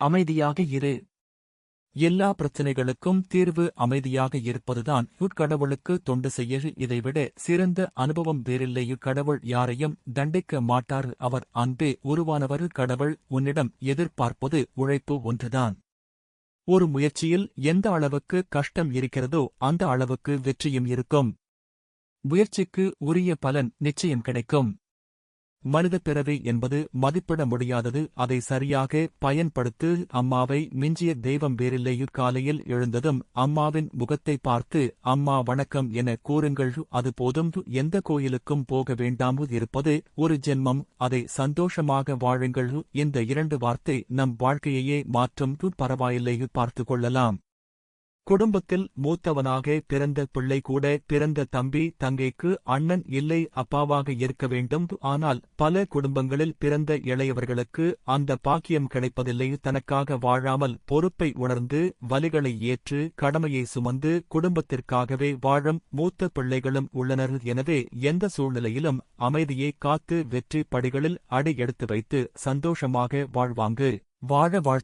அமைதியாக இரு. எல்லா பிரச்சனைகளுக்கும் தீர்வு அமைதியாக இருப்பதுதான். கடவுளுக்கு தொண்டு செய்ய இதைவிட சிறந்த அனுபவம் வேறில்லை. கடவுள் யாரையும் தண்டிக்க மாட்டார். அவர் அன்பே உருவானவர். கடவுள் உன்னிடம் எதிர்பார்ப்பது உழைப்பு ஒன்றுதான். ஒரு முயற்சியில் எந்த அளவுக்கு கஷ்டம் இருக்கிறதோ அந்த அளவுக்கு வெற்றியும் இருக்கும். முயற்சிக்கு உரிய பலன் நிச்சயம் கிடைக்கும். மனித பிறவி என்பது மதிப்பிட முடியாதது. அதை சரியாக பயன்படுத்து. அம்மாவை மிஞ்சிய தெய்வம் வேறில்லை. காலையில் எழுந்ததும் அம்மாவின் முகத்தை பார்த்து அம்மா வணக்கம் என கூறுங்கள். அது போதும். எந்த கோயிலுக்கும் போக வேண்டாம். இருப்பது ஒரு ஜென்மம், அதை சந்தோஷமாக வாழுங்கள். இந்த 2 வார்த்தை நம் வாழ்க்கையையே மாற்றும். பரவாயில்லை, பார்த்து கொள்ளலாம். குடும்பத்தில் மூத்தவனாக பிறந்த பிள்ளை கூட பிறந்த தம்பி தங்கைக்கு அண்ணன் இல்லை அப்பாவாக இருக்க வேண்டும். ஆனால் பல குடும்பங்களில் பிறந்த இளையவர்களுக்கு அந்த பாக்கியம் கிடைப்பதில்லை. தனக்காக வாழாமல் பொறுப்பை உணர்ந்து வலிகளை ஏற்று கடமையை சுமந்து குடும்பத்திற்காகவே வாழும் மூத்த பிள்ளைகளும் உள்ளனர். எனவே எந்த சூழ்நிலையிலும் அமைதியை காத்து வெற்றி படிகளில் அடி எடுத்து வைத்து சந்தோஷமாக வாழ்வாங்க. வாழ வாழ்த்து.